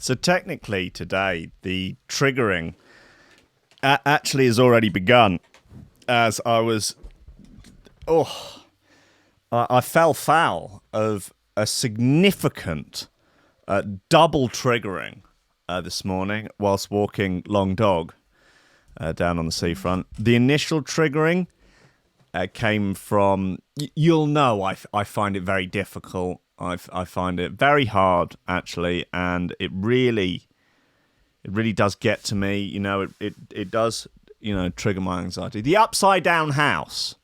So technically today, the triggering actually has already begun. As I was... I fell foul of a significant double triggering this morning whilst walking long dog down on the seafront. The initial triggering came from... You'll know I find it very difficult. I find it very hard, actually, and it really does get to me. You know, it does, trigger my anxiety. The upside down house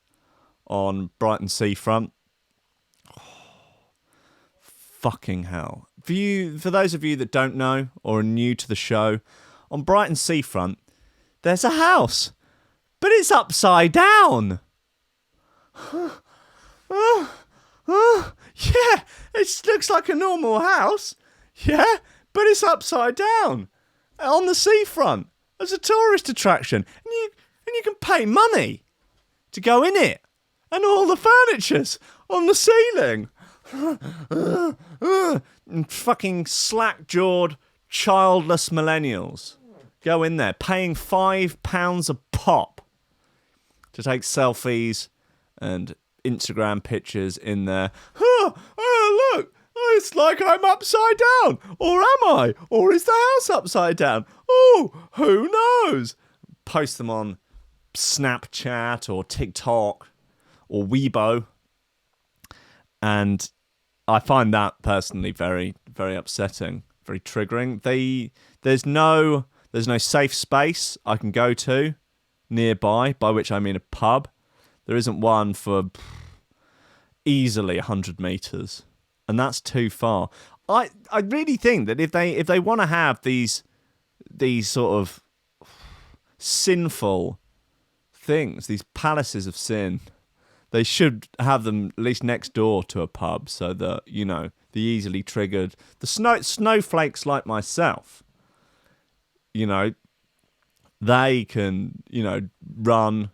on Brighton seafront. Fucking hell. For those of you that don't know or are new to the show, on Brighton seafront, there's a house, but it's upside down. Yeah, it looks like a normal house. Yeah, but it's upside down on the seafront as a tourist attraction, and you can pay money to go in it, and all the furniture's on the ceiling. Fucking slack-jawed, childless millennials go in there paying £5 a pop to take selfies and Instagram pictures in there. Oh, look, it's like I'm upside down. Or am I? Or is the house upside down? Oh, who knows? Post them on Snapchat or TikTok or Weibo. And I find that personally very, very upsetting, very triggering. There's no safe space I can go to nearby, by which I mean a pub. There isn't one for easily 100 metres, and that's too far. I really think that if they want to have these sort of sinful things, these palaces of sin, they should have them at least next door to a pub, so that the easily triggered, the snowflakes like myself, they can run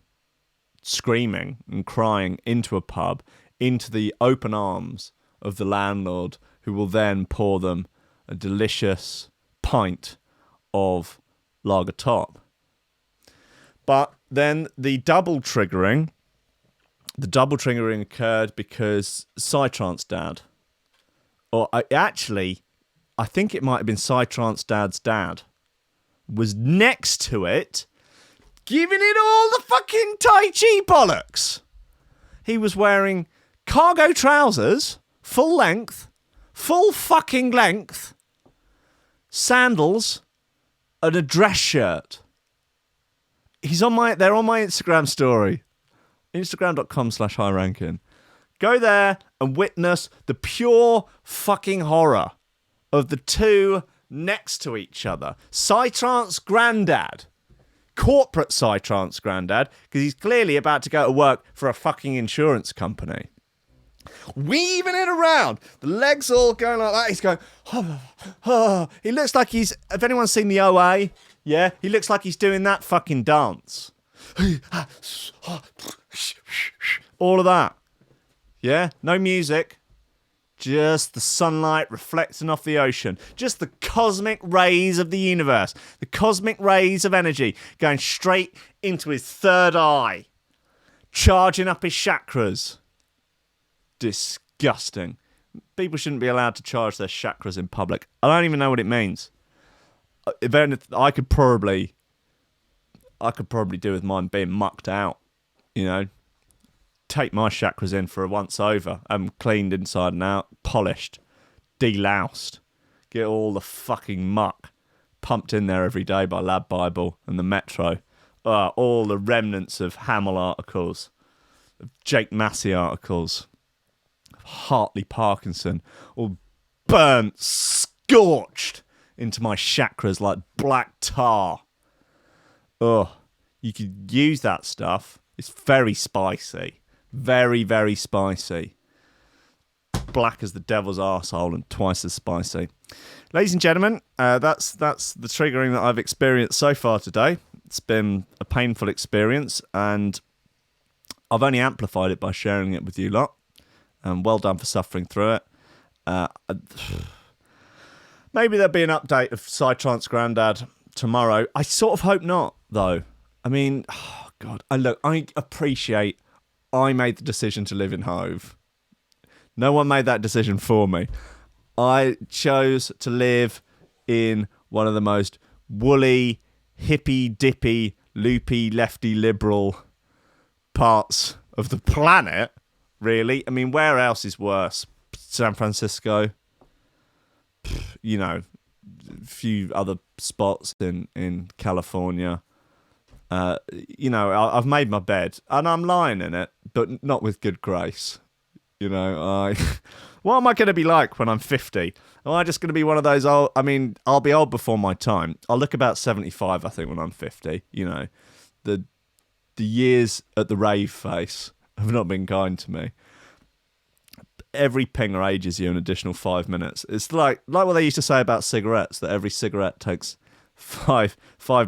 screaming and crying into a pub, into the open arms of the landlord, who will then pour them a delicious pint of lager top. But then the double triggering occurred because Psytrance Dad, I think it might have been Psytrance Dad's dad, was next to it, giving it all the fucking Tai Chi bollocks. He was wearing cargo trousers, full fucking length, sandals, and a dress shirt. They're on my Instagram story. Instagram.com/highranking. Go there and witness the pure fucking horror of the two next to each other. Psytrance Grandad. Corporate Psytrance Grandad, because he's clearly about to go to work for a fucking insurance company. Weaving it around. The legs all going like that. He's going, He looks like he's... Have anyone seen the OA? Yeah? He looks like he's doing that fucking dance. All of that. Yeah? No music. Just the sunlight reflecting off the ocean. Just the cosmic rays of the universe. The cosmic rays of energy going straight into his third eye. Charging up his chakras. Disgusting. People shouldn't be allowed to charge their chakras in public. I don't even know what it means. I could probably do with mine being mucked out. Take my chakras in for a once over. Cleaned inside and out, polished, deloused. Get all the fucking muck pumped in there every day by Lab Bible and the Metro. All the remnants of Hamill articles, of Jake Massey articles, of Hartley Parkinson, all burnt, scorched into my chakras like black tar. You could use that stuff. It's very spicy. Very, very spicy. Black as the devil's arsehole and twice as spicy. Ladies and gentlemen, that's the triggering that I've experienced so far today. It's been a painful experience, and I've only amplified it by sharing it with you lot. Well done for suffering through it. Maybe there'll be an update of Psytrance Grandad tomorrow. I sort of hope not, though. I mean, oh God. I appreciate I made the decision to live in Hove. No one made that decision for me. I chose to live in one of the most woolly, hippy-dippy, loopy, lefty liberal parts of the planet, really. I mean, where else is worse? San Francisco, you know, a few other spots in California. You know, I've made my bed and I'm lying in it, but not with good grace. You know, what am I going to be like when I'm 50? Am I just going to be one of those old... I mean, I'll be old before my time. I'll look about 75, I think, when I'm 50. You know, the years at the rave face have not been kind to me. Every pinger ages you an additional 5 minutes. It's like what they used to say about cigarettes, that every cigarette takes five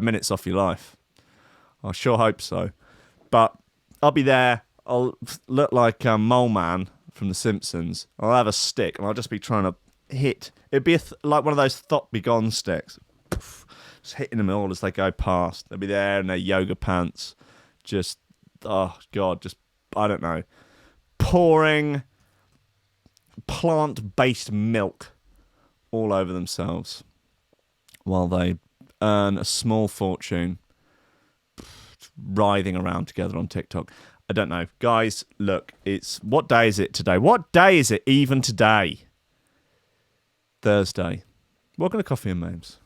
minutes off your life. I sure hope so. But I'll be there. I'll look like Mole Man from The Simpsons. I'll have a stick and I'll just be trying to hit. It'd be like one of those Thought Begone sticks. Just hitting them all as they go past. They'll be there in their yoga pants. Just, oh God, just, I don't know. Pouring plant-based milk all over themselves while they earn a small fortune writhing around together on TikTok. I don't know. Guys, look, what day is it today? What day is it even today? Thursday. Welcome to Coffee and Memes.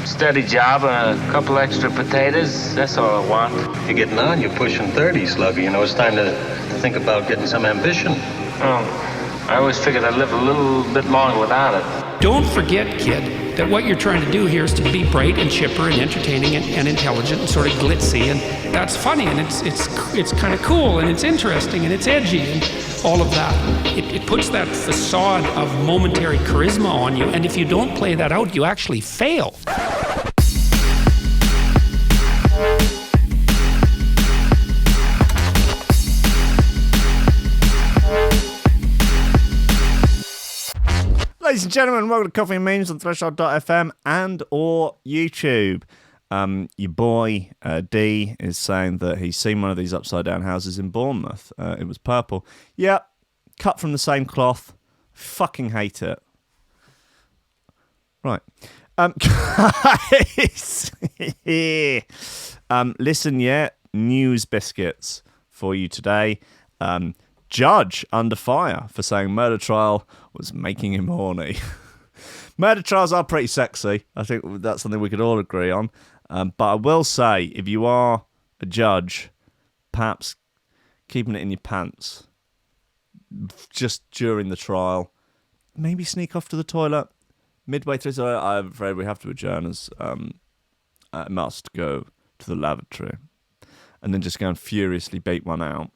Steady job and a couple extra potatoes. That's all I want. You're getting on. You're pushing 30, Slugger. You know, it's time to think about getting some ambition. Oh, I always figured I'd live a little bit longer without it. Don't forget, kid, that what you're trying to do here is to be bright and chipper and entertaining and intelligent and sort of glitzy, and that's funny, and it's kind of cool, and it's interesting, and it's edgy, and all of that. It puts that facade of momentary charisma on you, and if you don't play that out, you actually fail. Ladies and gentlemen, welcome to Coffee and Memes on Threshold.fm and or YouTube. Your boy D is saying that he's seen one of these upside down houses in Bournemouth. It was purple. Yeah, cut from the same cloth. Fucking hate it. Right. Guys. Listen, yeah, news biscuits for you today. Judge under fire for saying murder trial was making him horny. Murder trials are pretty sexy. I think that's something we could all agree on. But I will say, if you are a judge, perhaps keeping it in your pants just during the trial. Maybe sneak off to the toilet midway through. So I'm afraid we have to adjourn as I must go to the lavatory. And then just go and furiously beat one out.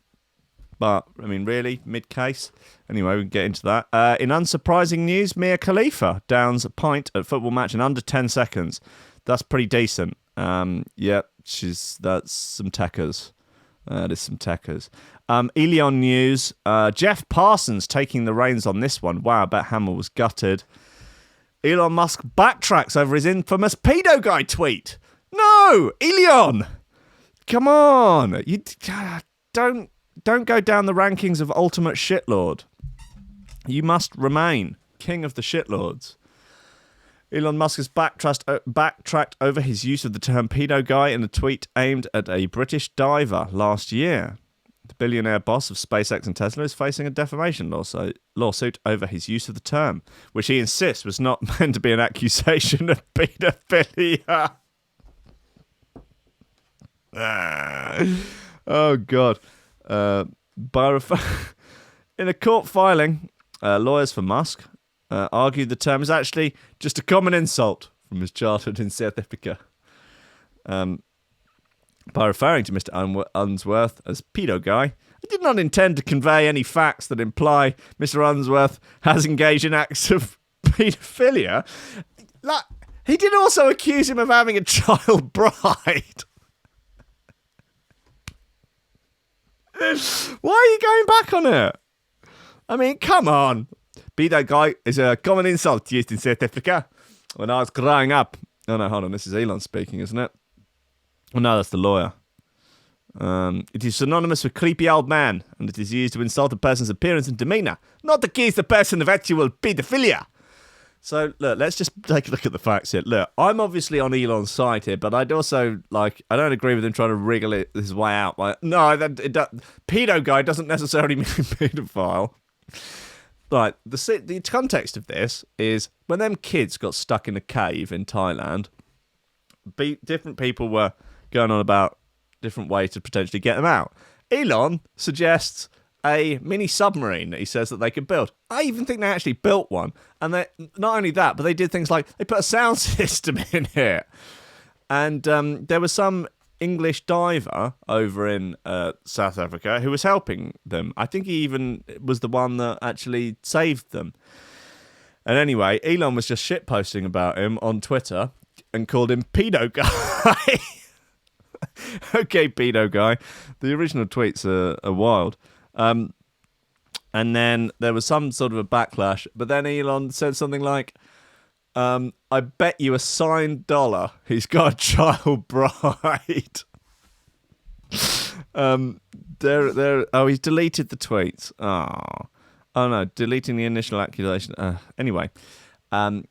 But, I mean, really, mid-case. Anyway, we can get into that. In unsurprising news, Mia Khalifa downs a pint at football match in under 10 seconds. That's pretty decent. Yeah, that's some techers. That is some techers. Elion news. Jeff Parsons taking the reins on this one. Wow, I bet Hamill was gutted. Elon Musk backtracks over his infamous pedo guy tweet. No, Elion! Come on. You don't go down the rankings of ultimate shitlord. You must remain king of the shitlords. Elon Musk has backtracked over his use of the term pedo guy in a tweet aimed at a British diver last year. The billionaire boss of SpaceX and Tesla is facing a defamation lawsuit over his use of the term, which he insists was not meant to be an accusation of pedophilia. Oh, God. In a court filing, lawyers for Musk argued the term is actually just a common insult from his childhood in South Africa. By referring to Mr. Unsworth as pedo guy, I did not intend to convey any facts that imply Mr. Unsworth has engaged in acts of pedophilia. He did also accuse him of having a child bride. Why are you going back on it? I mean, come on. Pedo guy is a common insult used in South Africa. when I was growing up. Oh no, hold on, this is Elon speaking, isn't it? Oh no, that's the lawyer. It is synonymous with creepy old man, and it is used to insult a person's appearance and demeanour, not accuse the person of actual paedophilia. So, look, let's just take a look at the facts here. Look, I'm obviously on Elon's side here, but I'd also, I don't agree with him trying to wriggle his way out. No, pedo guy doesn't necessarily mean paedophile. Right, the context of this is when them kids got stuck in a cave in Thailand, different people were going on about different ways to potentially get them out. Elon suggests a mini submarine that he says that they could build. I even think they actually built one. And not only that, but they did things like they put a sound system in here. And there was some English diver over in South Africa who was helping them. I think he even was the one that actually saved them. And anyway, Elon was just shitposting about him on Twitter and called him pedo guy. Okay, pedo guy. The original tweets are wild. And then there was some sort of a backlash, but then Elon said something like, I bet you a signed $1 he's got a child bride. He's deleted the tweets. Oh no, deleting the initial accusation. Anyway, the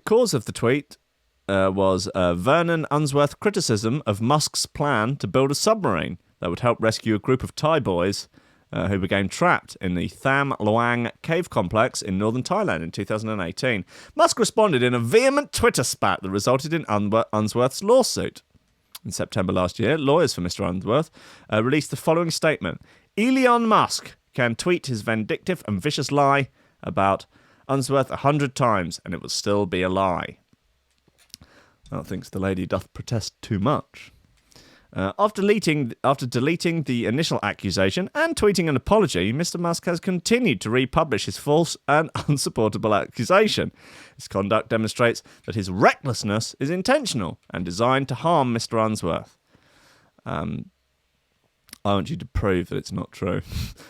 cause of the tweet was Vernon Unsworth criticism of Musk's plan to build a submarine that would help rescue a group of Thai boys who became trapped in the Tham Luang cave complex in northern Thailand in 2018. Musk responded in a vehement Twitter spat that resulted in Unsworth's lawsuit. In September last year, lawyers for Mr. Unsworth released the following statement. Elon Musk can tweet his vindictive and vicious lie about Unsworth 100 times, and it will still be a lie. I thinks the lady doth protest too much. After deleting the initial accusation and tweeting an apology, Mr. Musk has continued to republish his false and unsupportable accusation. His conduct demonstrates that his recklessness is intentional and designed to harm Mr. Unsworth. I want you to prove that it's not true.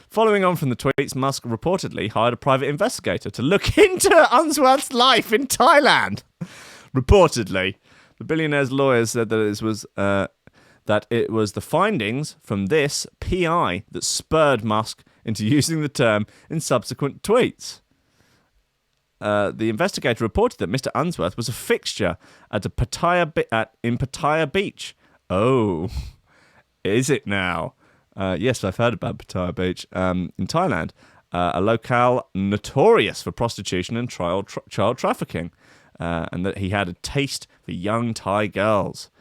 Following on from the tweets, Musk reportedly hired a private investigator to look into Unsworth's life in Thailand. Reportedly. The billionaire's lawyers said that it was the findings from this PI that spurred Musk into using the term in subsequent tweets. The investigator reported that Mr. Unsworth was a fixture at in Pattaya Beach. Oh, is it now? Yes, I've heard about Pattaya Beach in Thailand, a locale notorious for prostitution and child trafficking, and that he had a taste for young Thai girls.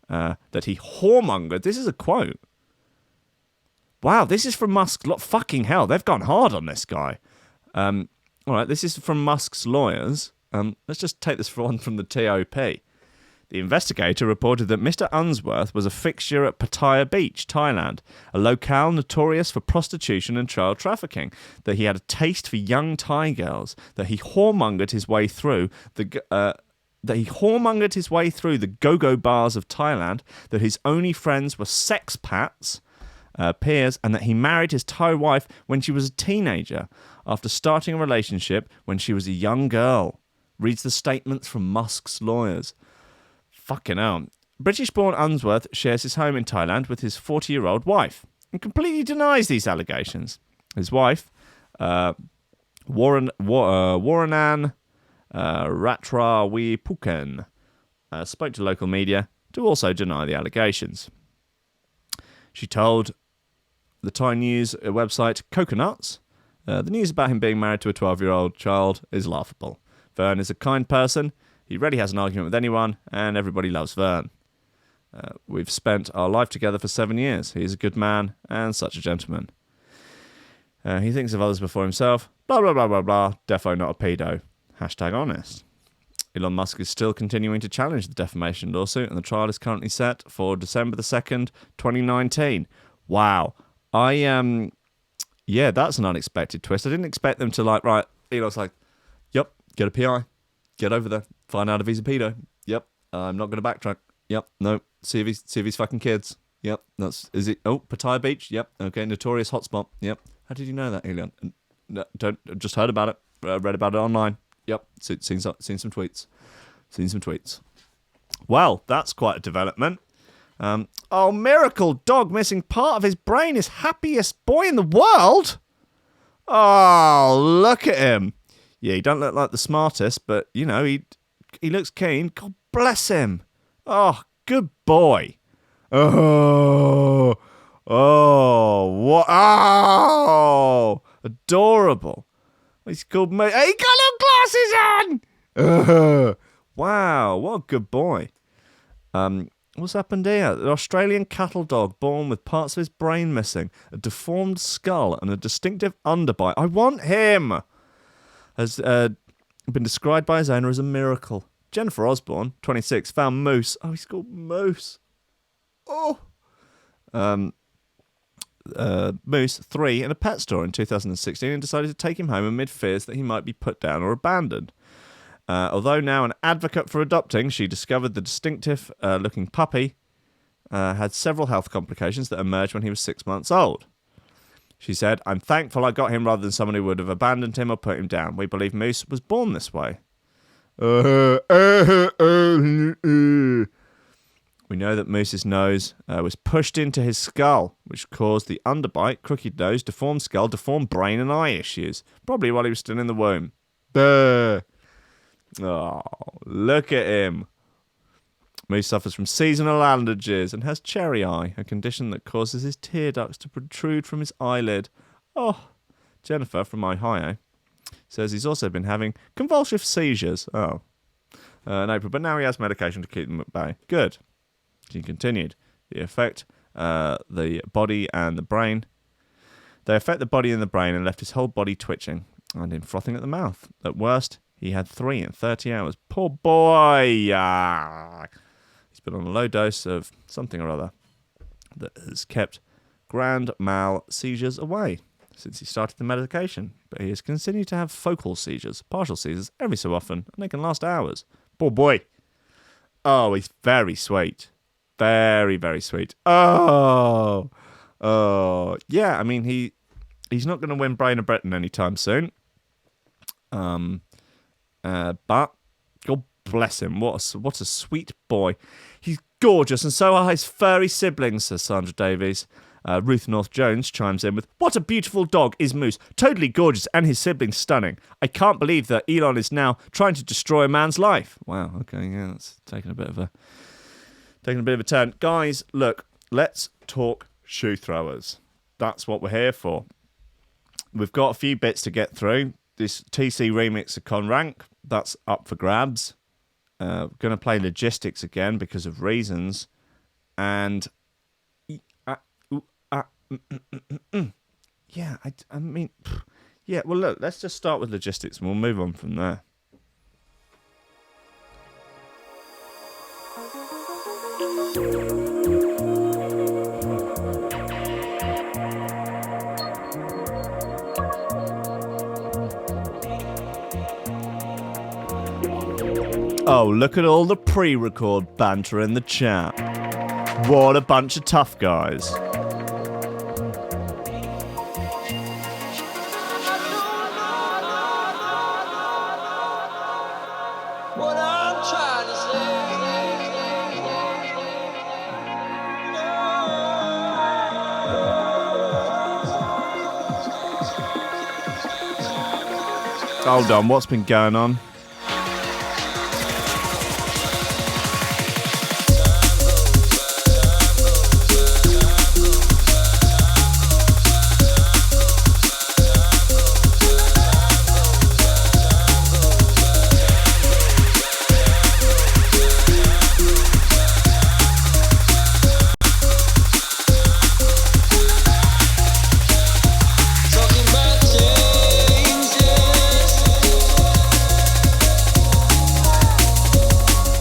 That he whoremongered. This is a quote. Wow, this is from Musk. Fucking hell, they've gone hard on this guy. All right, this is from Musk's lawyers. Let's just take this one from the TOP. The investigator reported that Mr. Unsworth was a fixture at Pattaya Beach, Thailand, a locale notorious for prostitution and child trafficking, that he had a taste for young Thai girls, that he whoremongered his way through the go-go bars of Thailand, that his only friends were sexpats, peers, and that he married his Thai wife when she was a teenager, after starting a relationship when she was a young girl, reads the statements from Musk's lawyers. Fucking hell. British-born Unsworth shares his home in Thailand with his 40-year-old wife and completely denies these allegations. His wife, Waranan Ratrawipuken, spoke to local media to also deny the allegations. She told the Thai news website Coconuts, the news about him being married to a 12-year-old child is laughable. Vern is a kind person. He rarely has an argument with anyone, and everybody loves Vern. We've spent our life together for 7 years. He is a good man and such a gentleman. He thinks of others before himself. Blah, blah, blah, blah, blah. Defo not a pedo. #honest. Elon Musk is still continuing to challenge the defamation lawsuit, and the trial is currently set for December the 2nd, 2019. Wow. Yeah, that's an unexpected twist. I didn't expect them to right, Elon's like, yep, get a PI. Get over there. Find out if he's a pedo. Yep. I'm not going to backtrack. Yep. No. See if he's fucking kids. Yep. Is it? Oh, Pattaya Beach. Yep. Okay. Notorious hotspot. Yep. How did you know that, Elon? No, just heard about it. Read about it online. Yep. Seen some tweets. Seen some tweets. Well, that's quite a development. Miracle dog missing part of his brain is happiest boy in the world. Oh, look at him. Yeah, he don't look like the smartest, but, you know, he looks keen. God bless him. Oh, good boy. Oh, what? Oh, adorable. He's called me. He got little glasses on. Wow, what a good boy. What's happened here? An Australian cattle dog born with parts of his brain missing, a deformed skull, and a distinctive underbite. I want him. Has been described by his owner as a miracle. Jennifer Osborne, 26, found Moose. Oh, he's called Moose. Oh. Moose, 3, in a pet store in 2016 and decided to take him home amid fears that he might be put down or abandoned. Although now an advocate for adopting, she discovered the distinctive-looking puppy had several health complications that emerged when he was 6 months old. She said, "I'm thankful I got him rather than someone who would have abandoned him or put him down. We believe Moose was born this way." We know that Moose's nose was pushed into his skull, which caused the underbite, crooked nose, deformed skull, deformed brain and eye issues, probably while he was still in the womb. Oh, look at him. Moose suffers from seasonal allergies and has cherry eye, a condition that causes his tear ducts to protrude from his eyelid. Oh, Jennifer from Ohio says he's also been having convulsive seizures. In April, but now he has medication to keep them at bay. Good. She continued. They affect the body and the brain. They affect the body and the brain and left his whole body twitching and him frothing at the mouth. At worst, he had 3 in 30 hours. Poor boy. He's been on a low dose of something or other that has kept grand mal seizures away since he started the medication. But he has continued to have focal seizures, partial seizures, every so often, and they can last hours. Poor boy. Oh, he's very sweet. Very, very sweet. Oh. Yeah, I mean, he's not going to win Brain of Britain anytime soon. But God bless him. What a sweet boy. He's gorgeous, and so are his furry siblings, says Sandra Davies. Ruth North Jones chimes in with, "What a beautiful dog is Moose. Totally gorgeous, and his siblings stunning. I can't believe that Elon is now trying to destroy a man's life." Wow, okay, yeah, that's taking a bit of a turn. Guys, look, let's talk shoe throwers. That's what we're here for. We've got a few bits to get through. This TC remix of Conrank, that's up for grabs. Going to play logistics again because of reasons. And yeah, I mean, yeah, well, look, let's just start with logistics and we'll move on from there. Oh, look at all the pre-record banter in the chat. What a bunch of tough guys. Hold on, what's been going on?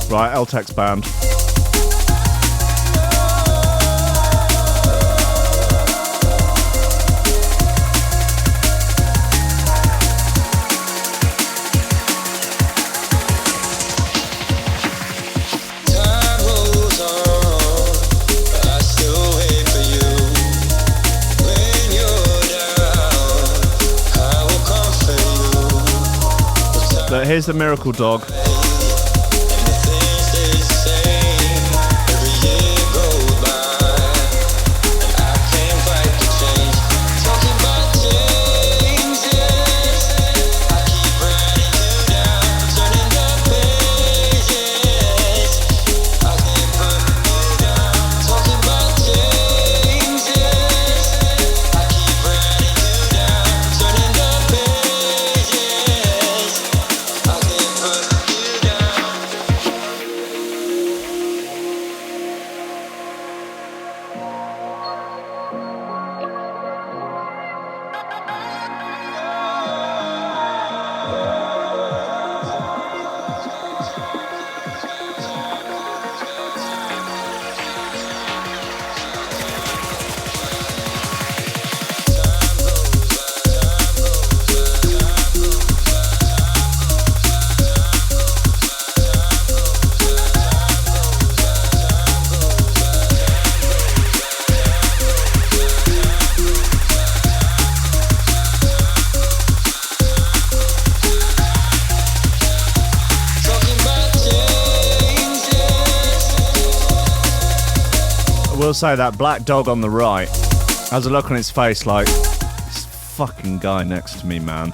Right, L-Tex band. But here's the Miracle Dog. I will say that black dog on the right has a look on its face like, this fucking guy next to me, man.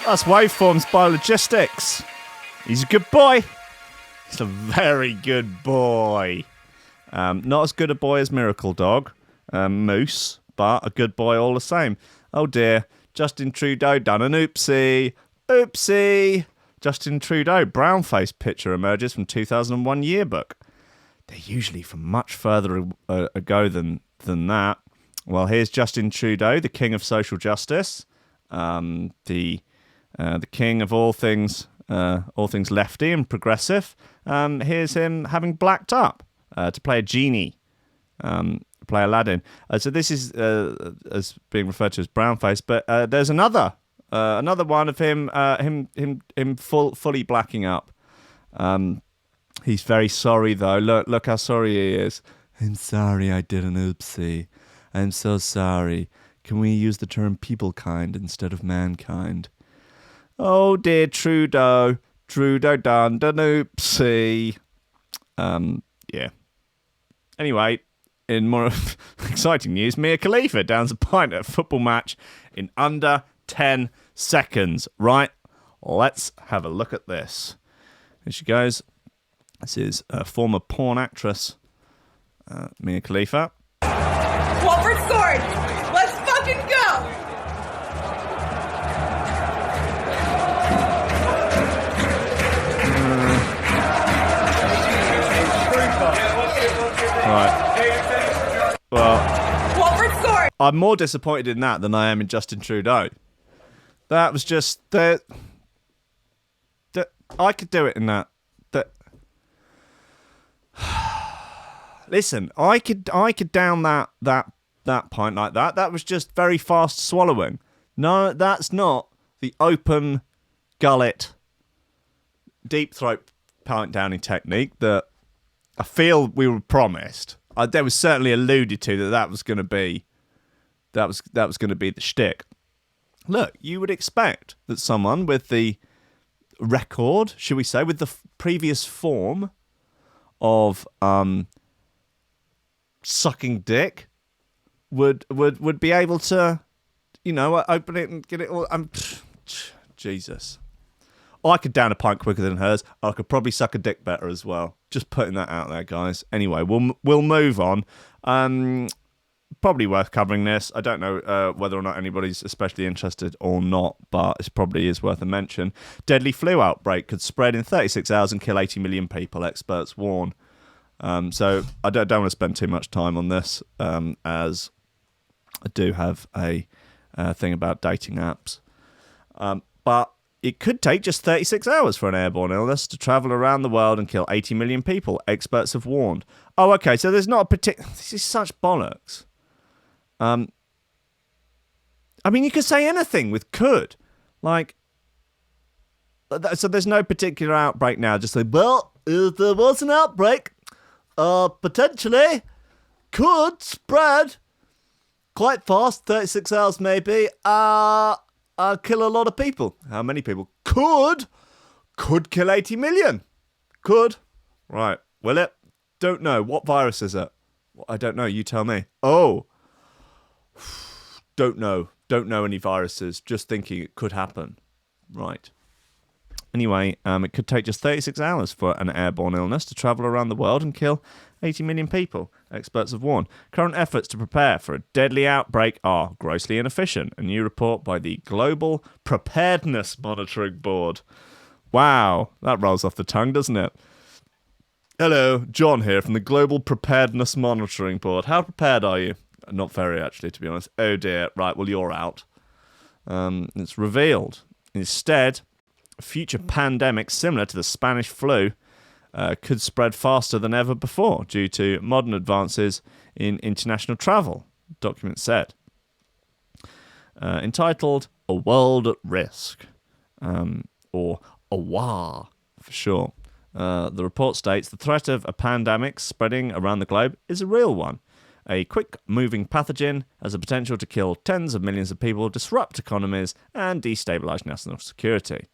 That's Waveforms by Logistics. He's a good boy. He's a very good boy. Not as good a boy as Miracle Dog, Moose, but a good boy all the same. Oh dear, Justin Trudeau done an oopsie. Oopsie. Justin Trudeau, brown-face picture emerges from 2001 yearbook. They're usually from much further ago than that. Well, here's Justin Trudeau, the king of social justice, the king of all things lefty and progressive. Here's him having blacked up to play a genie, play Aladdin. So this is as being referred to as brownface, but there's another one of him fully blacking up. He's very sorry though. Look how sorry he is. I'm sorry, I did an oopsie. I'm so sorry. Can we use the term people kind instead of mankind? Oh dear, Trudeau done an oopsie. Yeah. Anyway, in more exciting news, Mia Khalifa downs a pint at a football match in under 10 seconds. Right, let's have a look at this. Here she goes. This is a former porn actress, Mia Khalifa. Walford sword! Let's fucking go! Right. Well, Walford sword! I'm more disappointed in that than I am in Justin Trudeau. That was just that I could do it in that. Listen, I could down that pint like that. That was just very fast swallowing. No, that's not the open gullet deep throat pint downing technique that I feel we were promised. There was certainly alluded to that was going to be that was going to be the shtick. Look, you would expect that someone with the record, should we say, with the previous form of sucking dick would be able to, open it and get it all. Jesus. I could down a pint quicker than hers. I could probably suck a dick better as well. Just putting that out there, guys. Anyway, we'll move on. Probably worth covering this. I don't know whether or not anybody's especially interested or not, but it probably is worth a mention. Deadly flu outbreak could spread in 36 hours and kill 80 million people, experts warn. So I don't want to spend too much time on this, as I do have a thing about dating apps. But it could take just 36 hours for an airborne illness to travel around the world and kill 80 million people, experts have warned. Oh, okay, so there's not a particular... This is such bollocks. I mean, you could say anything with could. Like, so there's no particular outbreak now. Just like, well, if there was an outbreak, potentially could spread quite fast, 36 hours maybe, kill a lot of people. How many people? Could kill 80 million. Could. Right. Will it? Don't know. What virus is it? I don't know. You tell me. Oh. Don't know. Don't know any viruses. Just thinking it could happen. Right. Anyway, it could take just 36 hours for an airborne illness to travel around the world and kill 80 million people, experts have warned. Current efforts to prepare for a deadly outbreak are grossly inefficient. A new report by the Global Preparedness Monitoring Board. Wow, that rolls off the tongue, doesn't it? Hello, John here from the Global Preparedness Monitoring Board. How prepared are you? Not very, actually, to be honest. Oh dear, right, well, you're out. It's revealed. Instead, a future pandemic similar to the Spanish flu could spread faster than ever before due to modern advances in international travel, the document said. Entitled A World at Risk, or AWAR for short. The report states the threat of a pandemic spreading around the globe is a real one. A quick-moving pathogen has the potential to kill tens of millions of people, disrupt economies, and destabilise national security.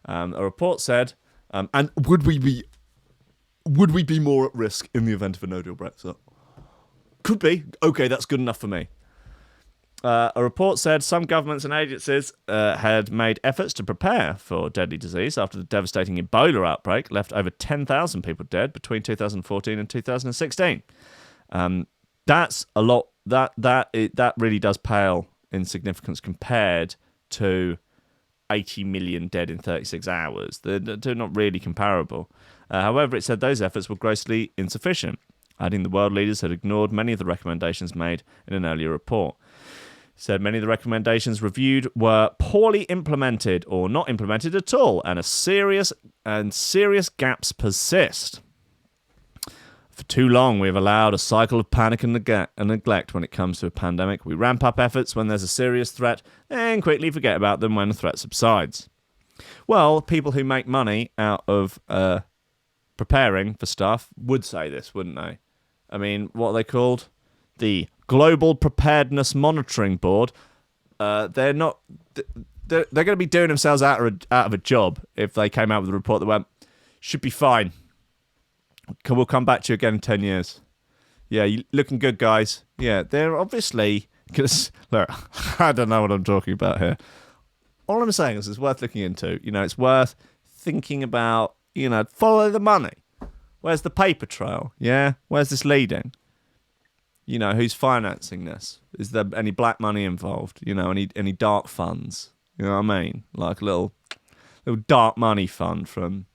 A report said, and would we be more at risk in the event of a no-deal Brexit? Could be. Okay, that's good enough for me. A report said some governments and agencies had made efforts to prepare for deadly disease after the devastating Ebola outbreak left over 10,000 people dead between 2014 and 2016. That's a lot. That really does pale in significance compared to 80 million dead in 36 hours. They're not really comparable. However, it said those efforts were grossly insufficient, adding the world leaders had ignored many of the recommendations made in an earlier report. It said many of the recommendations reviewed were poorly implemented or not implemented at all, and serious gaps persist. For too long, we have allowed a cycle of panic and neglect when it comes to a pandemic. We ramp up efforts when there's a serious threat and quickly forget about them when the threat subsides. Well, people who make money out of preparing for stuff would say this, wouldn't they? I mean, what are they called? The Global Preparedness Monitoring Board. They're not. They're going to be doing themselves out of a job if they came out with a report that went, should be fine. We'll come back to you again in 10 years. Yeah, you looking good, guys. Yeah, they're obviously... Cause, look, I don't know what I'm talking about here. All I'm saying is it's worth looking into. You know, it's worth thinking about, follow the money. Where's the paper trail? Yeah? Where's this leading? Who's financing this? Is there any black money involved? Any dark funds? You know what I mean? Like a little dark money fund from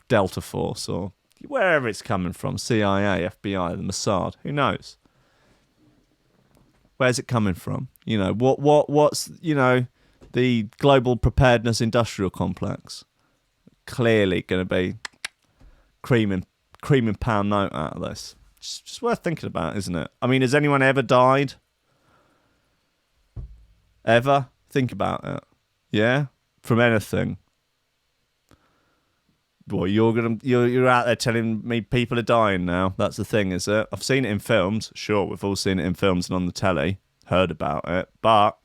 Delta Force or... wherever it's coming from, CIA, FBI, the Mossad, who knows? Where's it coming from? What's the global preparedness industrial complex? Clearly going to be creaming pound note out of this. Just worth thinking about, isn't it? I mean, has anyone ever died? Ever? Think about it. Yeah? From anything. Boy, you're out there telling me people are dying now. That's the thing, is it? I've seen it in films. Sure, we've all seen it in films and on the telly. Heard about it. But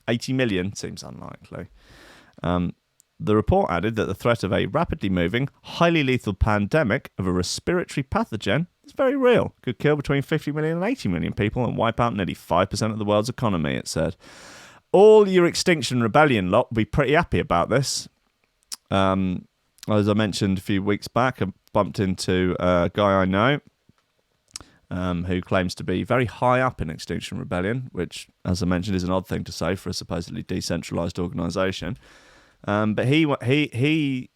80 million seems unlikely. The report added that the threat of a rapidly moving, highly lethal pandemic of a respiratory pathogen is very real. Could kill between 50 million and 80 million people and wipe out nearly 5% of the world's economy, it said. All your Extinction Rebellion lot will be pretty happy about this. As I mentioned a few weeks back, I bumped into a guy I know who claims to be very high up in Extinction Rebellion, which, as I mentioned, is an odd thing to say for a supposedly decentralised organisation. But he,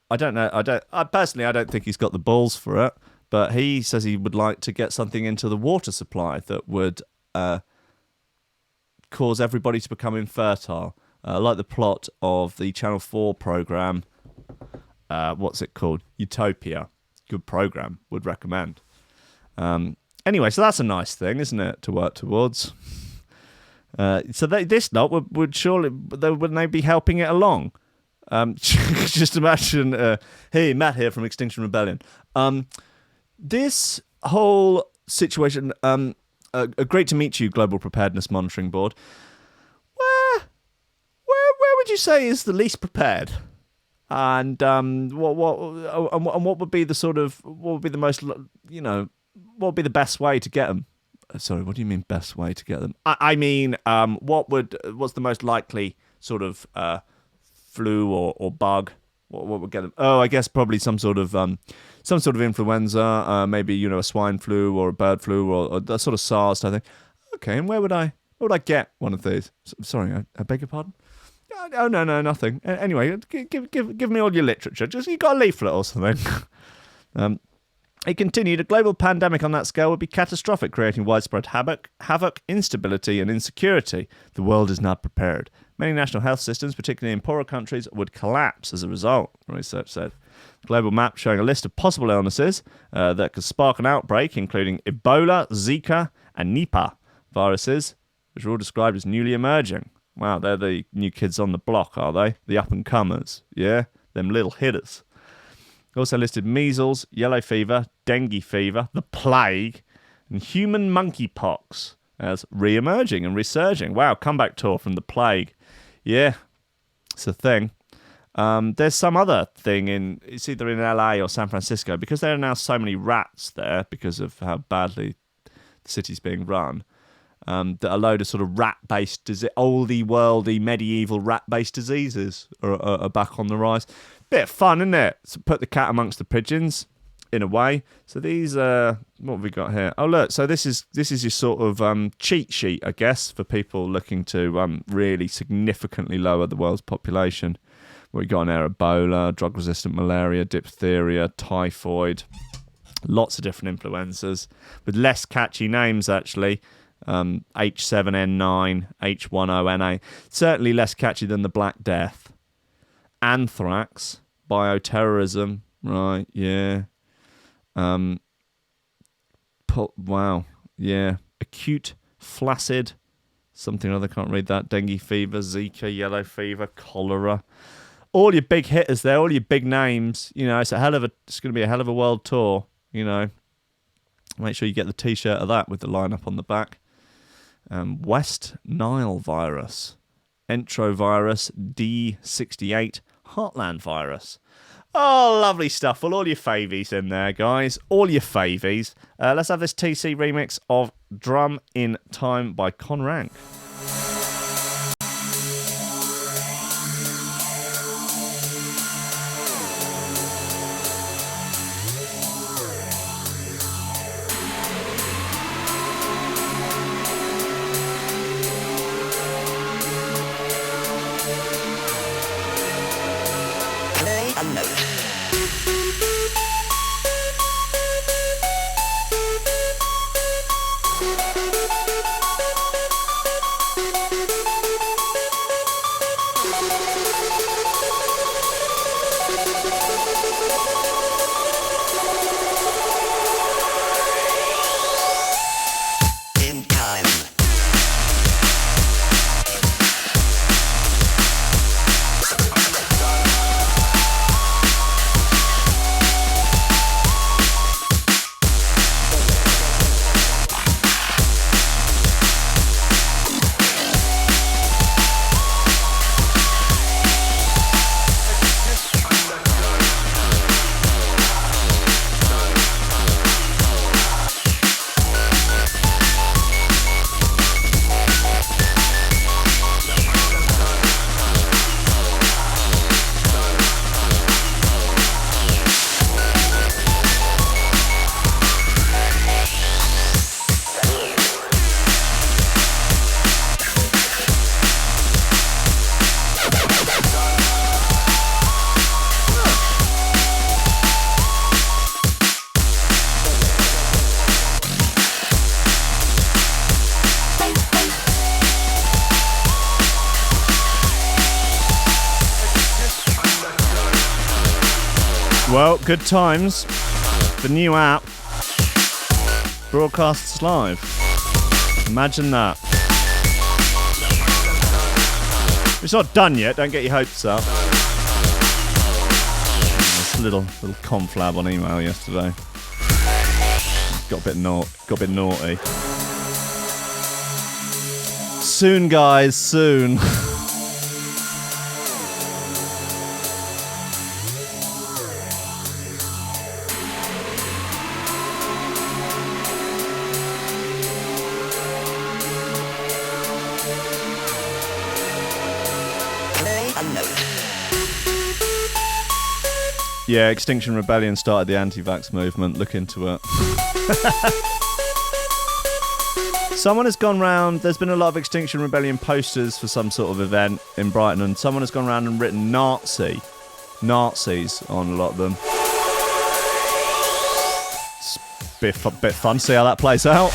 I don't know. I don't think he's got the balls for it. But he says he would like to get something into the water supply that would cause everybody to become infertile, like the plot of the Channel 4 programme. What's it called? Utopia. Good programme. Would recommend. Anyway, so that's a nice thing, isn't it, to work towards? So this lot would surely, wouldn't they be helping it along? Just imagine, hey, Matt here from Extinction Rebellion. This whole situation, great to meet you, Global Preparedness Monitoring Board. Where would you say is the least prepared? And what would be the sort of, what would be the most, you know, what would be the best way to get them? Sorry, what do you mean best way to get them? I mean, what's the most likely sort of flu or bug? What would get them? Oh, I guess probably some sort of influenza, maybe, you know, a swine flu or a bird flu or a sort of SARS type thing. Okay, and where would I get one of these? Sorry, I beg your pardon? Oh no, nothing. Anyway, give me all your literature. Just you got a leaflet or something. It continued, a global pandemic on that scale would be catastrophic, creating widespread havoc, instability and insecurity. The world is not prepared. Many national health systems, particularly in poorer countries, would collapse as a result, research said. Global map showing a list of possible illnesses that could spark an outbreak, including Ebola, Zika and Nipah viruses, which are all described as newly emerging. Wow, they're the new kids on the block, are they? The up-and-comers, yeah? Them little hitters. Also listed measles, yellow fever, dengue fever, the plague, and human monkeypox as re-emerging and resurging. Wow, comeback tour from the plague. Yeah, it's a thing. There's some other thing it's either in LA or San Francisco, because there are now so many rats there because of how badly the city's being run, that a load of sort of rat-based, oldie, worldy, medieval rat-based diseases are back on the rise. Bit of fun, isn't it? So put the cat amongst the pigeons, in a way. So these, what have we got here? Oh, look, so this is your sort of cheat sheet, I guess, for people looking to really significantly lower the world's population. We got on there Ebola, drug-resistant malaria, diphtheria, typhoid, lots of different influenzas with less catchy names, actually. H7N9, H10NA, certainly less catchy than the Black Death. Anthrax, bioterrorism, right? Yeah. Wow. Yeah. Acute flaccid, something or other, can't read that. Dengue fever, Zika, yellow fever, cholera. All your big hitters there, all your big names. You know, it's going to be a hell of a world tour. You know, make sure you get the T-shirt of that with the lineup on the back. West Nile virus, enterovirus D68, heartland virus. Oh, lovely stuff. Well, all your favies in there, guys. All your favies. Let's have this TC remix of Drum in Time by Conrank. Well, good times. The new app broadcasts live. Imagine that. It's not done yet. Don't get your hopes up. Just a little conflab on email yesterday. Got a bit naughty. Soon, guys. Soon. Yeah, Extinction Rebellion started the anti-vax movement. Look into it. Someone has gone round, there's been a lot of Extinction Rebellion posters for some sort of event in Brighton, and someone has gone round and written Nazis on a lot of them. It's a bit fun to see how that plays out.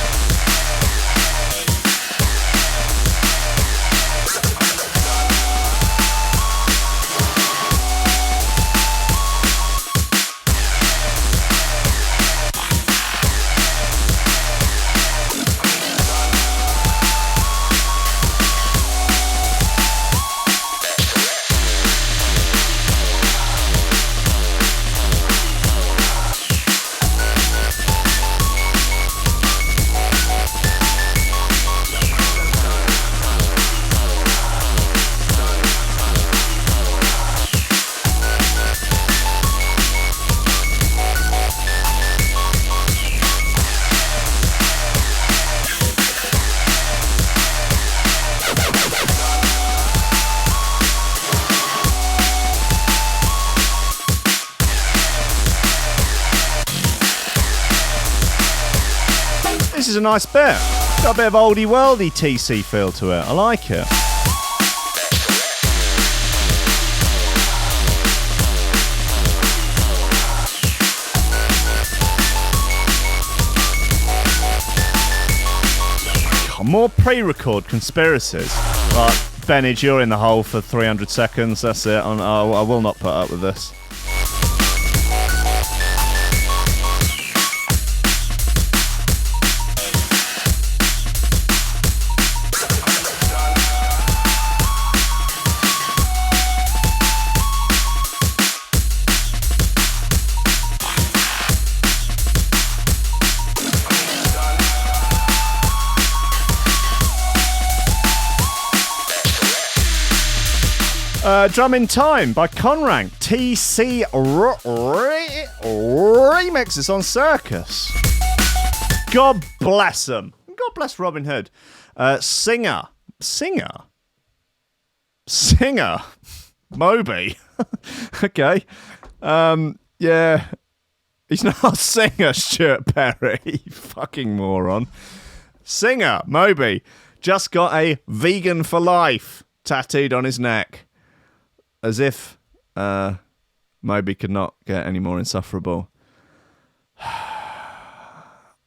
This is a nice bit. Got a bit of oldie worldy TC feel to it. I like it. More pre-record conspiracies. Right, Benage, you're in the hole for 300 seconds. That's it. I will not put up with this. Drum in Time by Conrank. TC remixes on Circus. God bless them. God bless Robin Hood. Singer. Moby. Okay. Yeah. He's not a singer, Stuart Perry. You fucking moron. Singer, Moby, just got a vegan for life tattooed on his neck. As if Moby could not get any more insufferable.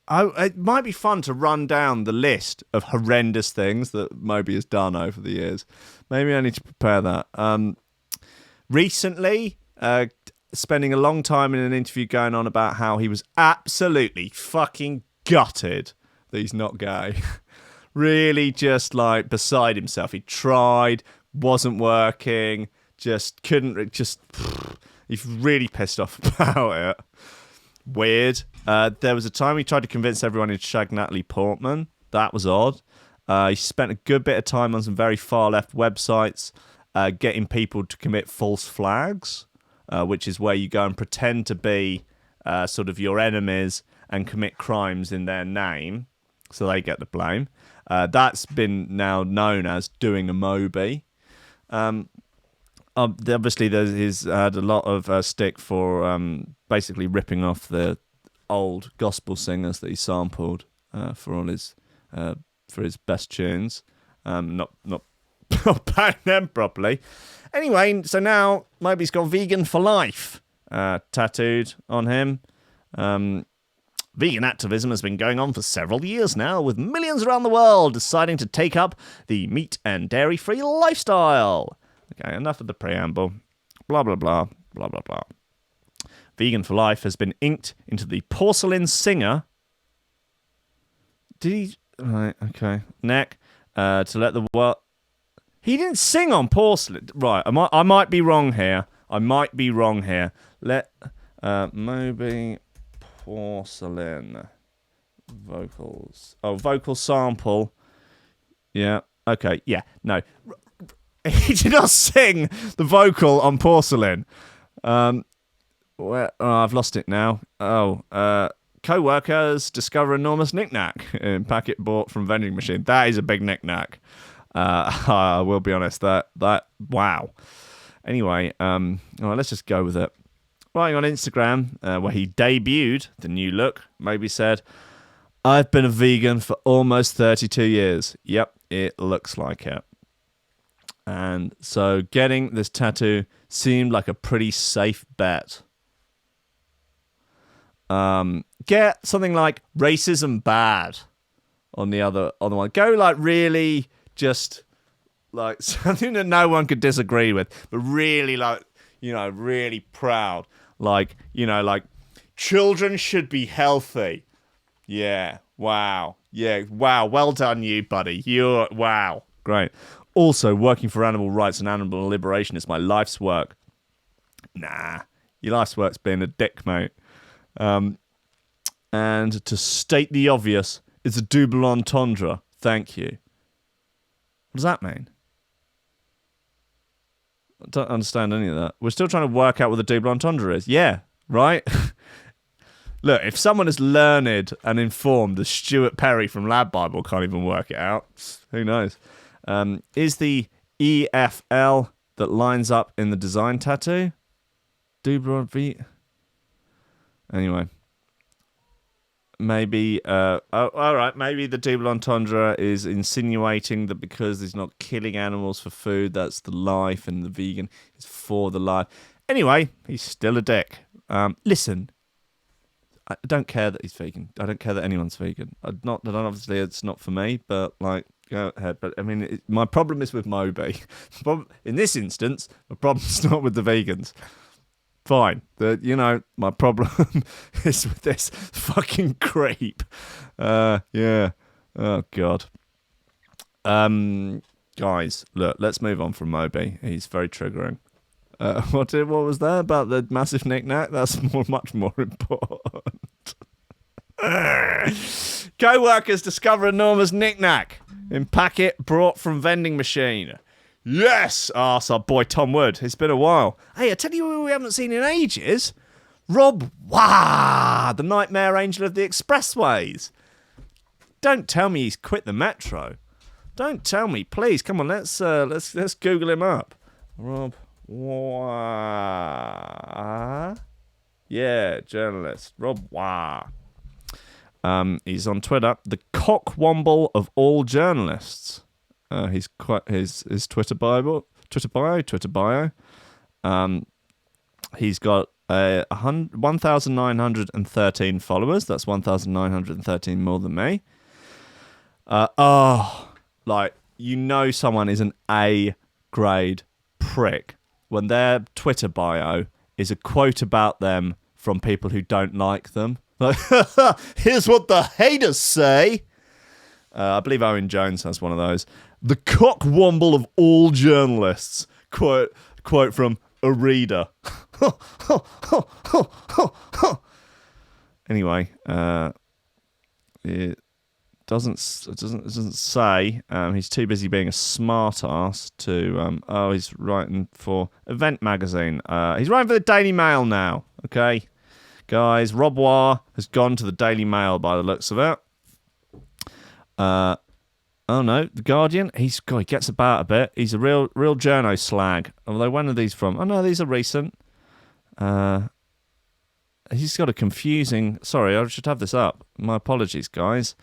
It might be fun to run down the list of horrendous things that Moby has done over the years. Maybe I need to prepare that. Recently, spending a long time in an interview going on about how he was absolutely fucking gutted that he's not gay. Really just like beside himself. He tried, wasn't working... Just couldn't, he's really pissed off about it. Weird. There was a time he tried to convince everyone he'd shag Natalie Portman. That was odd. He spent a good bit of time on some very far left websites getting people to commit false flags, which is where you go and pretend to be sort of your enemies and commit crimes in their name, so they get the blame. That's been now known as doing a Moby. Obviously, he's had a lot of stick for basically ripping off the old gospel singers that he sampled for all his for his best tunes. Not paying them properly. Anyway, so now Moby's got vegan for life tattooed on him. Vegan activism has been going on for several years now, with millions around the world deciding to take up the meat and dairy-free lifestyle. Okay, enough of the preamble. Blah, blah, blah, blah, blah, blah. Vegan for Life has been inked into the porcelain singer. Did he? Right, okay. Neck to let the world. He didn't sing on porcelain. Right, I might be wrong here. Let Moby porcelain vocals. Oh, vocal sample. Yeah. Okay. Yeah. No. He did not sing the vocal on porcelain. I've lost it now. Co-workers discover enormous knick-knack in packet bought from vending machine. That is a big knick-knack. I will be honest. That wow. Anyway, let's just go with it. Writing on Instagram, where he debuted the new look, Moby said, "I've been a vegan for almost 32 years. Yep, it looks like it. And so getting this tattoo seemed like a pretty safe bet. Get something like racism bad on the other one. Go like really just like something that no one could disagree with, but really like, really proud. Like, like children should be healthy. Yeah. Wow. Yeah. Wow. Well done, you buddy. Wow. Great. Also, working for animal rights and animal liberation is my life's work. Nah, your life's work's being a dick, mate. And to state the obvious, it's a double entendre. Thank you. What does that mean? I don't understand any of that. We're still trying to work out what the double entendre is. Yeah, right? Look, if someone as learned and informed as Stuart Perry from Lab Bible can't even work it out, who knows? Is the EFL that lines up in the design tattoo? Double V. Anyway. Maybe, all right, maybe the double entendre is insinuating that because he's not killing animals for food, that's the life, and the vegan is for the life. Anyway, he's still a dick. Listen, I don't care that he's vegan. I don't care that anyone's vegan. Obviously, it's not for me, but like, go ahead. But I mean, my problem is with Moby. In this instance, my problem's not with the vegans. Fine. My problem is with this fucking creep. Yeah. Oh, God. Guys, look, let's move on from Moby. He's very triggering. What was that about the massive knick-knack? That's much more important. Co-workers discover enormous knick-knack in packet brought from vending machine. Yes! Asked our boy Tom Wood. It's been a while. Hey, I tell you who we haven't seen in ages. Rob Wah, the nightmare angel of the expressways. Don't tell me he's quit the metro. Don't tell me, please. Come on, let's Google him up. Rob Wah. Yeah, journalist. Rob Wah. He's on Twitter, the cockwomble of all journalists. He's quite his Twitter bio. He's got 1,913 followers. That's 1,913 more than me. Someone is an A grade prick when their Twitter bio is a quote about them from people who don't like them. Like, here's what the haters say. I believe Owen Jones has one of those. The cockwomble of all journalists. Quote from a reader. Anyway, it doesn't say. He's too busy being a smart ass to. He's writing for Event Magazine. He's writing for the Daily Mail now. Okay, guys, Rob Wah has gone to the Daily Mail by the looks of it. Oh no, The Guardian. He gets about a bit. He's a real journo slag. Although, when are these from? Oh no, these are recent. He's got a confusing. Sorry, I should have this up. My apologies, guys.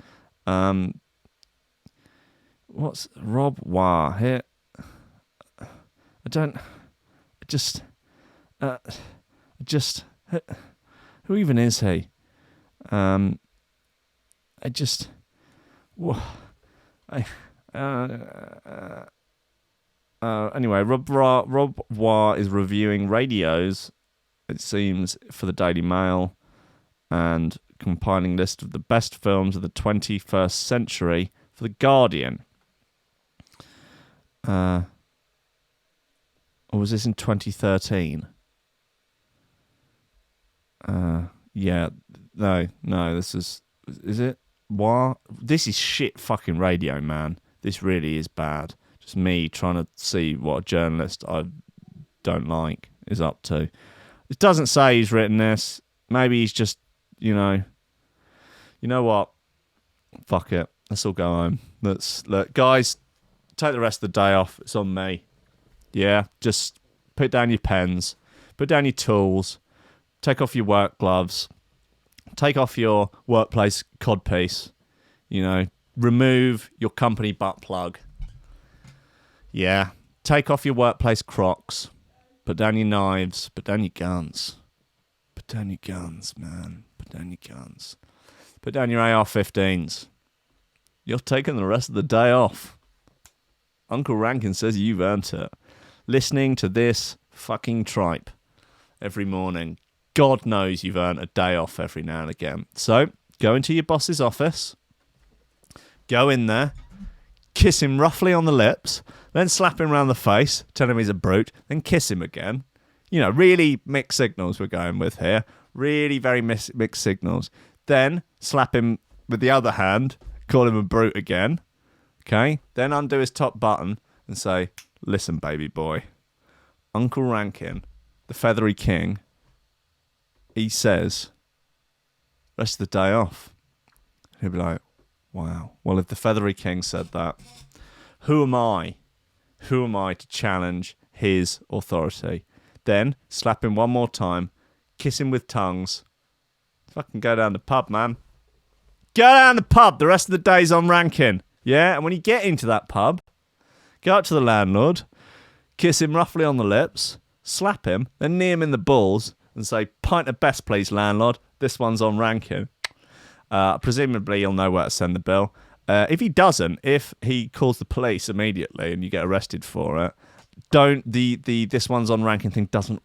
What's Rob Wah here? Who even is he? Anyway, Rob Wah is reviewing radios it seems, for the Daily Mail, and compiling list of the best films of the 21st century for the Guardian. Or was this in 2013? Yeah, no, this is it? What? This is shit fucking radio, man. This really is bad. Just me trying to see what a journalist I don't like is up to. It doesn't say he's written this. Maybe he's just, you know what? Fuck it. Let's all go home. Look, guys, take the rest of the day off. It's on me. Yeah, just put down your pens, put down your tools, take off your work gloves, take off your workplace codpiece, remove your company butt plug. Yeah, take off your workplace Crocs, put down your knives, put down your guns. Put down your guns, man. Put down your guns. Put down your AR-15s. You're taking the rest of the day off. Uncle Rankin says you've earned it. Listening to this fucking tripe every morning. God knows you've earned a day off every now and again. So, go into your boss's office. Go in there. Kiss him roughly on the lips. Then slap him around the face. Tell him he's a brute. Then kiss him again. Really mixed signals we're going with here. Really very mixed signals. Then slap him with the other hand. Call him a brute again. Okay? Then undo his top button and say, listen, baby boy. Uncle Rankin, the feathery king, he says, rest of the day off. He'll be like, wow. Well, if the feathery king said that, who am I? Who am I to challenge his authority? Then slap him one more time, kiss him with tongues. Fucking go down the pub, man. Go down the pub. The rest of the day's on Rankin. Yeah, and when you get into that pub, go up to the landlord, kiss him roughly on the lips, slap him, then knee him in the balls and say, pint of best, please, landlord. This one's on Rankin. Presumably, he'll know where to send the bill. If he doesn't, if he calls the police immediately and you get arrested for it, this one's on Rankin thing doesn't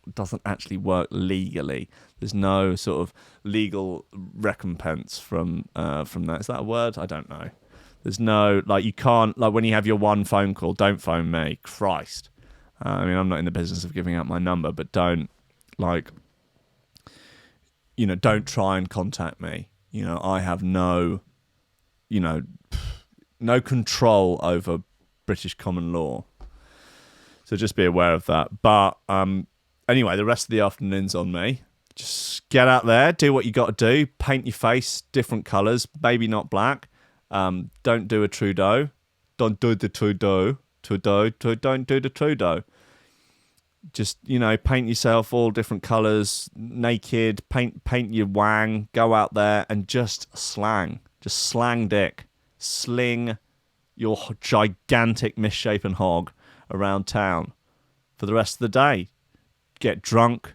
actually work legally. There's no sort of legal recompense from that. Is that a word? I don't know. There's no, you can't, when you have your one phone call, don't phone me. Christ. I'm not in the business of giving out my number, but don't, don't try and contact me. I have no control over British common law. So just be aware of that. But anyway, the rest of the afternoon's on me. Just get out there, do what you got to do. Paint your face different colours, maybe not black. Don't do a Trudeau. Don't do the Trudeau. Don't do the Trudeau. Just, paint yourself all different colours, naked, paint your wang, go out there and just slang. Just slang dick. Sling your gigantic misshapen hog around town for the rest of the day. Get drunk.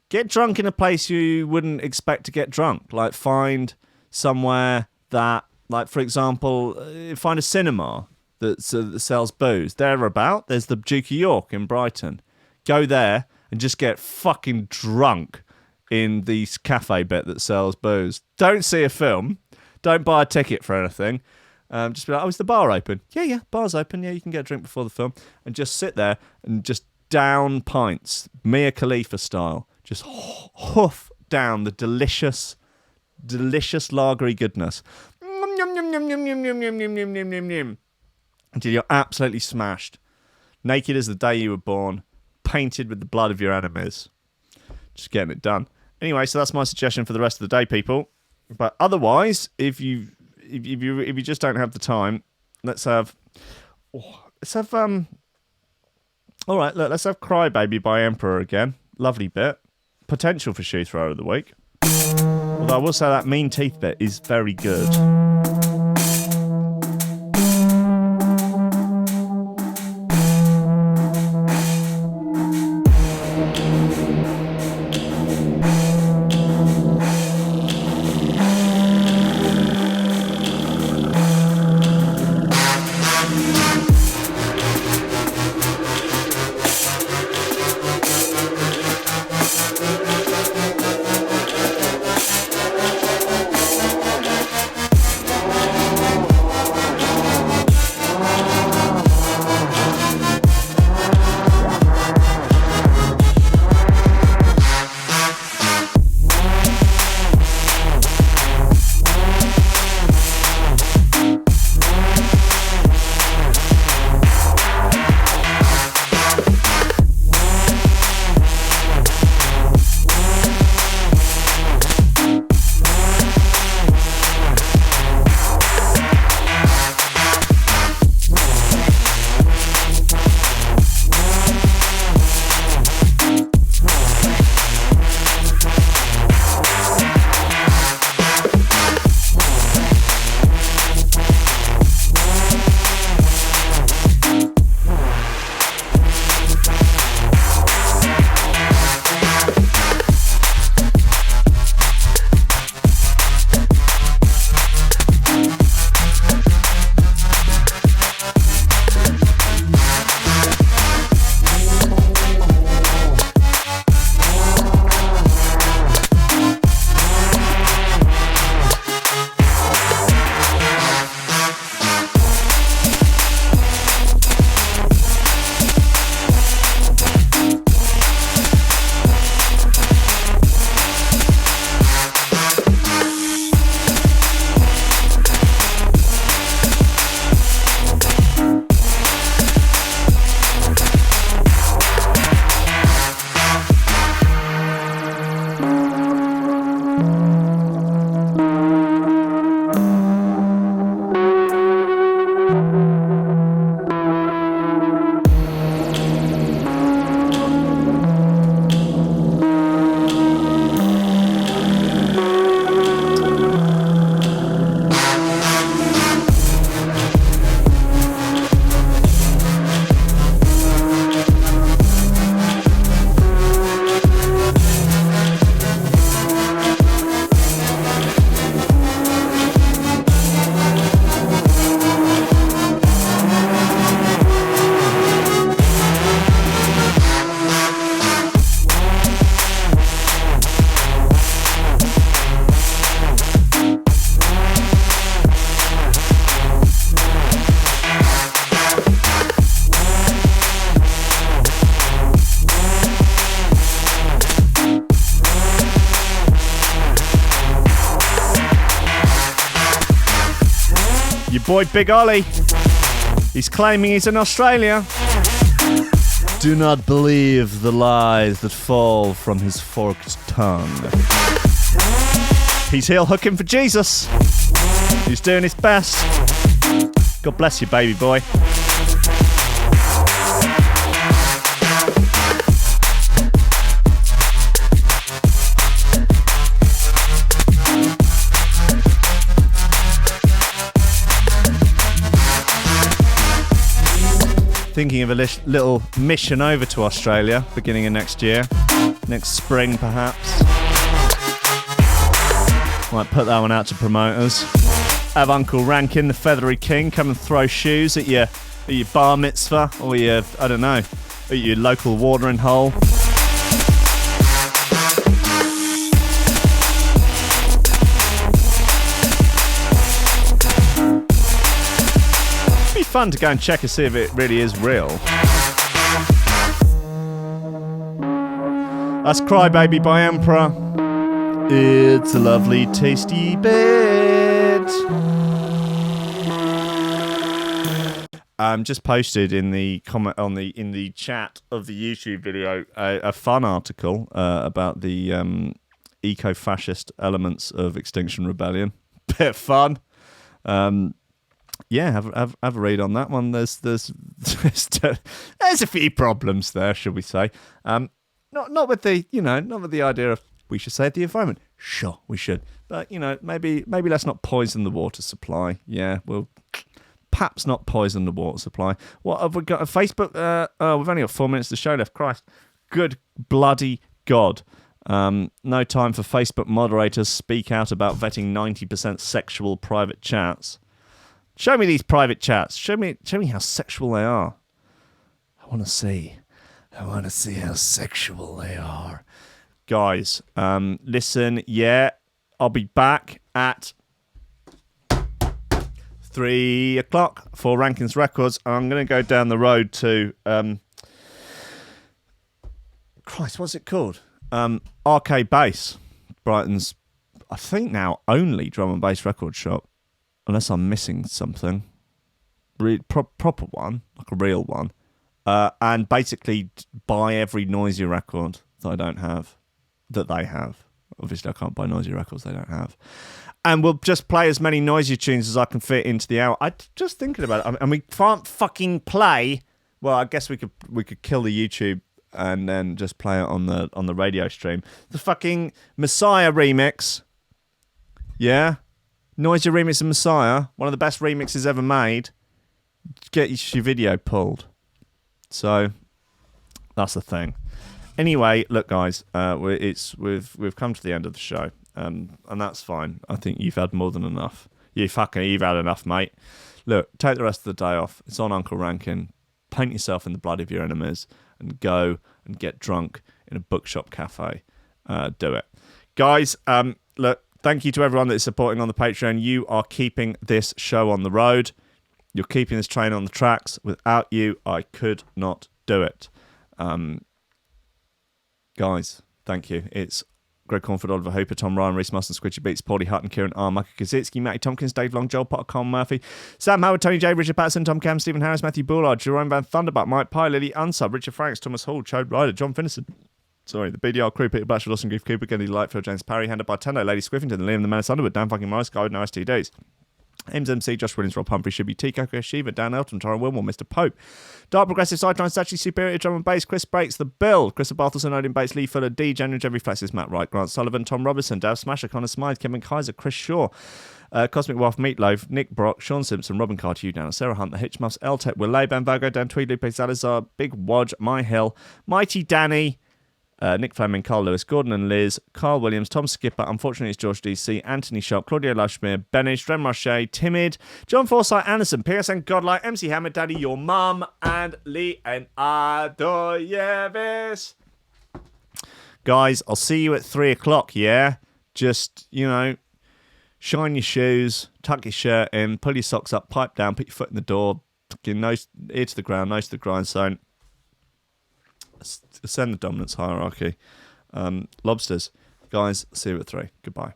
Get drunk in a place you wouldn't expect to get drunk. Find somewhere that, for example, find a cinema that sells booze. Thereabout, there's the Duke of York in Brighton. Go there and just get fucking drunk in the cafe bit that sells booze. Don't see a film. Don't buy a ticket for anything. Just be like, is the bar open? Yeah, bar's open. Yeah, you can get a drink before the film. And just sit there and just down pints, Mia Khalifa style. Just hoof down the delicious lagery goodness. Until you're absolutely smashed. Naked as the day you were born. Painted with the blood of your enemies. Just getting it done. Anyway, so that's my suggestion for the rest of the day, people. But otherwise, if you just don't have the time, let's have all right, look, let's have Cry Baby by Emperor again. Lovely bit. Potential for shoe thrower of the week. Although I will say that mean teeth bit is very good. boy Big Ollie. He's claiming he's in Australia. Do not believe the lies that fall from his forked tongue. He's heel hooking for Jesus. He's doing his best. God bless you, baby boy. Thinking of a little mission over to Australia beginning of next year. Next spring, perhaps. Might put that one out to promoters. Have Uncle Rankin, the Feathery King, come and throw shoes at your bar mitzvah or your, I don't know, at your local watering hole. Fun to go and check and see if it really is real. That's Crybaby by Emperor. It's a lovely, tasty bit. Just posted in the comment in the chat of the YouTube video a fun article about the eco-fascist elements of Extinction Rebellion. Bit fun. Yeah, have a read on that one. There's a few problems there, should we say? Not with the idea of we should save the environment. Sure, we should, but maybe let's not poison the water supply. Yeah, well, perhaps not poison the water supply. What have we got? A Facebook? We've only got 4 minutes to show left. Christ, good bloody God! No time for Facebook moderators speak out about vetting 90% sexual private chats. Show me these private chats. Show me how sexual they are. I want to see how sexual they are. Guys, listen, yeah, I'll be back at 3 o'clock for Rankins Records. I'm going to go down the road to, Christ, what's it called? Arcade Bass, Brighton's, I think now, only drum and bass record shop. Unless I'm missing something. Proper one, like a real one. And basically buy every noisy record that I don't have, that they have. Obviously, I can't buy noisy records they don't have. And we'll just play as many noisy tunes as I can fit into the hour. I'm just thinking about it. And we can't fucking play. Well, I guess we could kill the YouTube and then just play it on the radio stream. The fucking Messiah remix. Yeah? Noisy remix of Messiah, one of the best remixes ever made. Get your video pulled. So that's the thing. Anyway, look, guys, we've come to the end of the show, and that's fine. I think you've had more than enough. You've had enough, mate. Look, take the rest of the day off. It's on Uncle Rankin. Paint yourself in the blood of your enemies, and go and get drunk in a bookshop cafe. Do it, guys. Look. Thank you to everyone that is supporting on the Patreon. You are keeping this show on the road. You're keeping this train on the tracks. Without you, I could not do it. Guys, thank you. It's Greg Cornford, Oliver Hooper, Tom Ryan, Reece Mosson, Squidgy Beats, Pauly Hutton, Ciarán R, Michael Kedzierski, Matty Tomkins, Dave Long, Joel Potter, Colm Murphy, Sam Howard, Tony J, Richard Patterson, Tom Camm, Stephen Harris, Matthieu Boulard, Jeroen Van Thunderbutt, Mike Pye, Lily Unsub, Richard Franks, Thomas Hall, Chode Ryder, John Finison. Sorry, the BDR Crew, Peter Blatchford, Lawson, Grief Cooper, Gennady Lightfield, James Parry, Hendo Bartendo, Lady Squiffington, Liam the Man of Thunderwood, Dan fucking Morris, Guy With No STD. Ames MC, Josh Williams, Rob Humphrey, Shibby T, Coco Shiva, Dan Elton, Taran Wilmore, Mr. Pope, Dark Progressive Sideline, Statually Superior Drum and Bass, Kris Breaks, The Bill, Karissa Barthelson, Odin Bates, Lee Fuller, D, January, Jeffrey Flexes, Matt Wright, Grant Sullivan, Tom Robinson, Dave Smasher, Connor Smythe, Kevin Kaiser, Chris Shaw, Cosmic Wolf, Meatloaf, Nick Brock, Sean Simpson, Robin Carter, Hugh Downer, Sarah Hunt, The Hitchmuffs, L-Tech, Will Laban, Vago, Dan Tweed, Lupe Salazar, Big Wodge, My Hill, Mighty Danny, Nick Fleming, Carl Lewis, Gordon and Liz, Carl Williams, Tom Skipper, unfortunately it's George DC, Anthony Sharp, Claudio Lashmere, Benish, Dren Roche, Timid, John Forsyth, Anderson, PSN Godlike, MC Hammer, Daddy, Your Mum, and Leonardo Yevis. Guys, I'll see you at 3 o'clock, yeah? Just, shine your shoes, tuck your shirt in, pull your socks up, pipe down, put your foot in the door, nose, ear to the ground, nose to the grindstone. Ascend the dominance hierarchy. Lobsters. Guys, see you at 3. Goodbye.